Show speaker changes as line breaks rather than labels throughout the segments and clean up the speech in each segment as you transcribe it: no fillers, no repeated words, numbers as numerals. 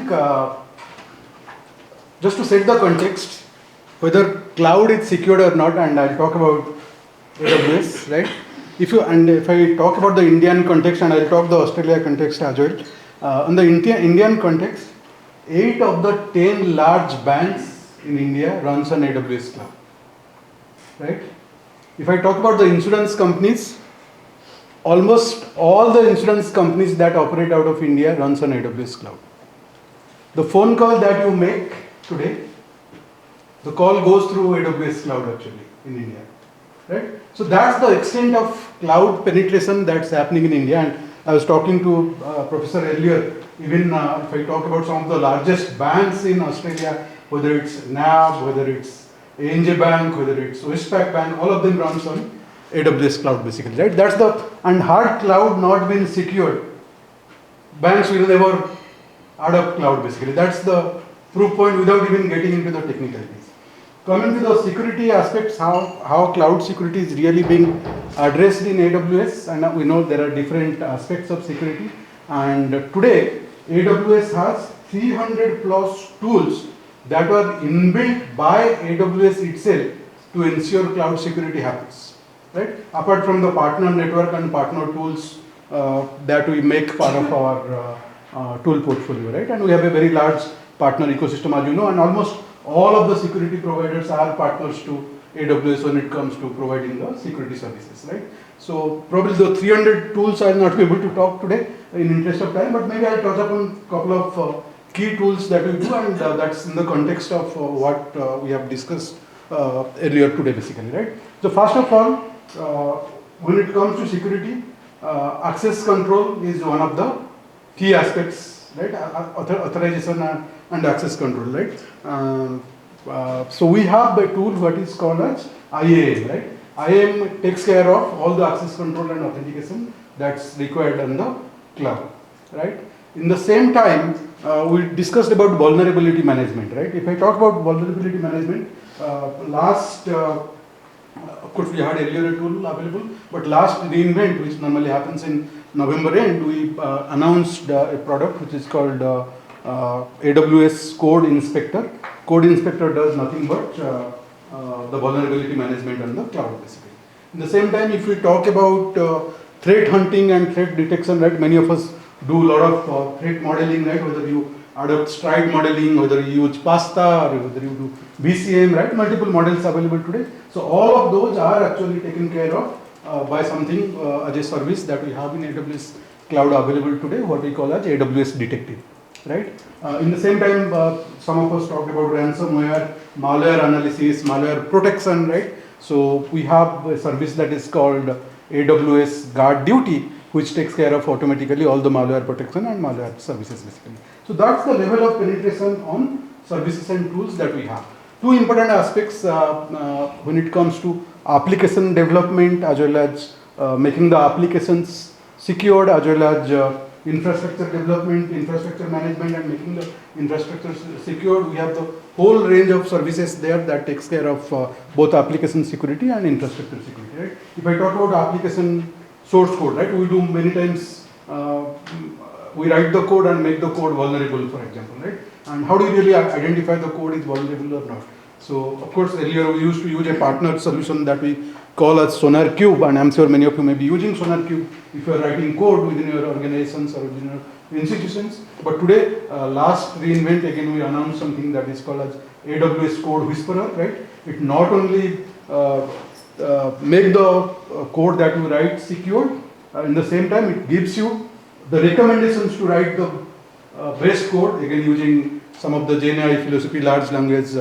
think just to set the context, whether cloud is secured or not, and I'll talk about AWS, right? If I talk about the Indian context, and I'll talk the Australia context as well. On the Indian context, 8 of the 10 large banks in India runs on AWS cloud, right? If I talk about the insurance companies, almost all the insurance companies that operate out of India runs on AWS cloud. The phone call that you make today, the call goes through AWS cloud actually in India, right? So that's the extent of cloud penetration that's happening in India. And I was talking to Professor earlier, even if I talk about some of the largest banks in Australia, whether it's NAB, whether it's ANJ Bank, whether it's Westpac Bank, all of them runs on AWS cloud basically, right? That's and hard cloud not being secured, banks will never add up cloud basically. That's the proof point without even getting into the technicalities. Coming to the security aspects, how cloud security is really being addressed in AWS, and we know there are different aspects of security. And today, AWS has 300 plus tools that are inbuilt by AWS itself to ensure cloud security happens, right? Apart from the partner network and partner tools that we make part of our tool portfolio, right? And we have a very large partner ecosystem, as you know, and almost all of the security providers are partners to AWS when it comes to providing the security services, right? So probably the 300 tools I will not be able to talk today in interest of time, but maybe I'll touch upon a couple of key tools that we do, and that's in the context of what we have discussed earlier today basically, right? So first of all, when it comes to security, access control is one of the key aspects, right? Authorization and access control, right? So we have a tool what is called as IAM, right? IAM takes care of all the access control and authentication that's required on the cloud, right? In the same time, we discussed about vulnerability management, right? If I talk about vulnerability management, of course we had earlier a tool available, but last reInvent, which normally happens in November end, we announced a product which is called AWS Code Inspector. Code Inspector does nothing but the vulnerability management on the cloud basically. In the same time, if we talk about threat hunting and threat detection, right, many of us do a lot of threat modeling, right, whether you adopt Stride modeling, whether you use PASTA, or whether you do BCM, right, multiple models available today. So all of those are actually taken care of by something as a service that we have in AWS cloud available today, what we call as AWS Detective, right? In the same time, some of us talked about ransomware, malware analysis, malware protection, right? So we have a service that is called AWS Guard Duty, which takes care of automatically all the malware protection and malware services basically. So that's the level of penetration on services and tools that we have. Two important aspects when it comes to application development as well as making the applications secured, as well as infrastructure development, infrastructure management, and making the infrastructure secured. We have the whole range of services there that takes care of both application security and infrastructure security, right? If I talk about application source code, right, we do many times, we write the code and make the code vulnerable, for example, right? And how do you really identify the code is vulnerable or not? So of course earlier we used to use a partner solution that we call as SonarQube, and I'm sure many of you may be using SonarQube if you are writing code within your organizations or within your institutions. But today, last reInvent, again we announced something that is called as AWS Code Whisperer, right? It not only make the code that you write secured, in the same time it gives you the recommendations to write the best code, again using some of the GenAI philosophy large language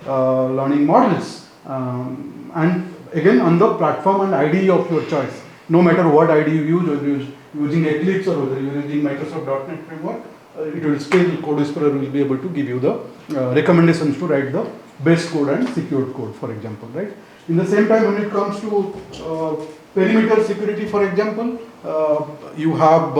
learning models, and again on the platform and IDE of your choice. No matter what IDE you use, whether you're using Eclipse or whether you're using Microsoft.NET framework, it will still, Code Whisperer will be able to give you the recommendations to write the best code and secured code, for example, right? In the same time, when it comes to perimeter security, for example, you have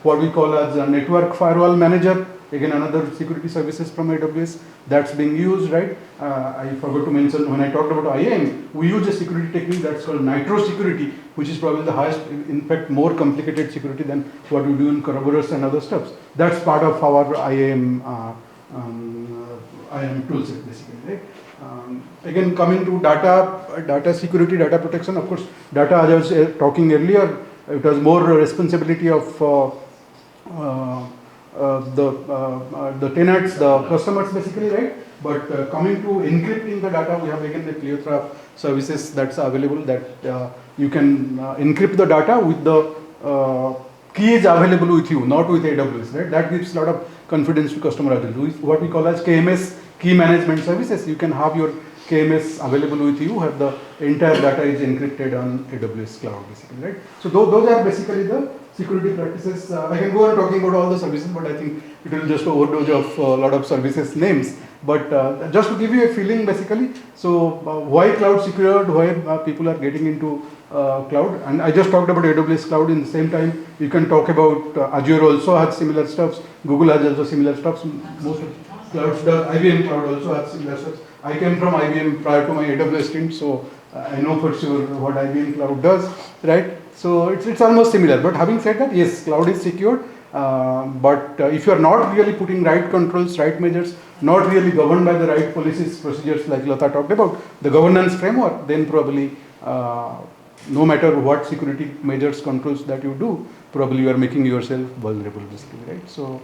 what we call as a network firewall manager, again another security services from AWS that's being used, right? I forgot to mention when I talked about IAM, we use a security technique that's called Nitro security, which is probably the highest, in fact, more complicated security than what we do in Kerberos and other stuff. That's part of our IAM toolset basically, right? Again, coming to data security, data protection, of course, data, as I was talking earlier, it was more responsibility of the tenants, the customers basically, right? But coming to encrypting the data, we have again the Cleotrap services that's available that you can encrypt the data with the keys available with you, not with AWS, right? That gives a lot of confidence to customer as well. What we call as KMS, key management services. You can have your KMS available with you, have the entire data is encrypted on AWS cloud basically, right? So those are basically the security practices. I can go on talking about all the services, but I think it will just overdose of a lot of services names. But just to give you a feeling basically, so why cloud secured, why people are getting into cloud, and I just talked about AWS cloud. In the same time, you can talk about Azure also has similar stuffs, Google has also similar stuffs, most of clouds does, IBM cloud also has similar stuffs. I came from IBM prior to my AWS stint, so I know for sure what IBM cloud does, right? So it's almost similar, but having said that, yes, cloud is secured, but if you are not really putting right controls, right measures, not really governed by the right policies, procedures like Lata talked about, the governance framework, then probably no matter what security measures, controls that you do, probably you are making yourself vulnerable basically, right? So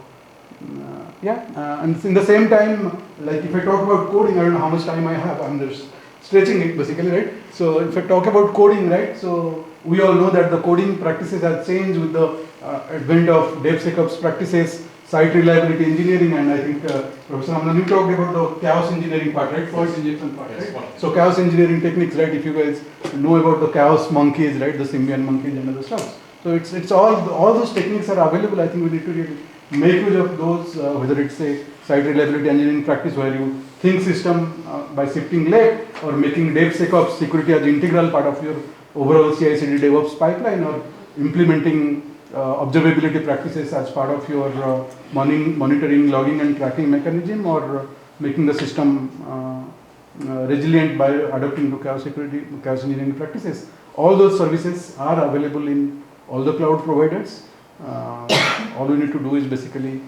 and in the same time, like if I talk about coding, I don't know how much time I have, I'm just stretching it basically, right? So if I talk about coding, right, so we all know that the coding practices have changed with the advent of DevSecOps practices, site reliability engineering, and I think Professor Amlan, you talked about the chaos engineering part, right? Fault injection part, right? So chaos engineering techniques, right? If you guys know about the chaos monkeys, right? The Symbian monkeys and other stuff. So it's all those techniques are available. I think we need to really make use of those, whether it's a site reliability engineering practice where you think system by shifting left, or making DevSecOps security as integral part of your overall CI/CD DevOps pipeline, or implementing observability practices as part of your monitoring, logging and tracking mechanism, or making the system resilient by adapting to chaos engineering practices. All those services are available in all the cloud providers. All we need to do is basically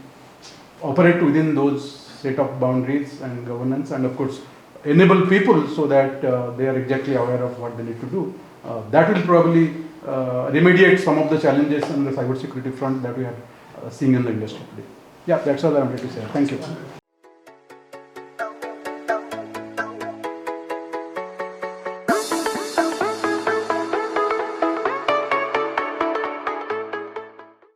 operate within those set of boundaries and governance, and of course enable people so that they are exactly aware of what they need to do. That will probably remediate some of the challenges on the cybersecurity front that we are seeing in the industry today. Yeah, that's all I wanted to say. Thank you.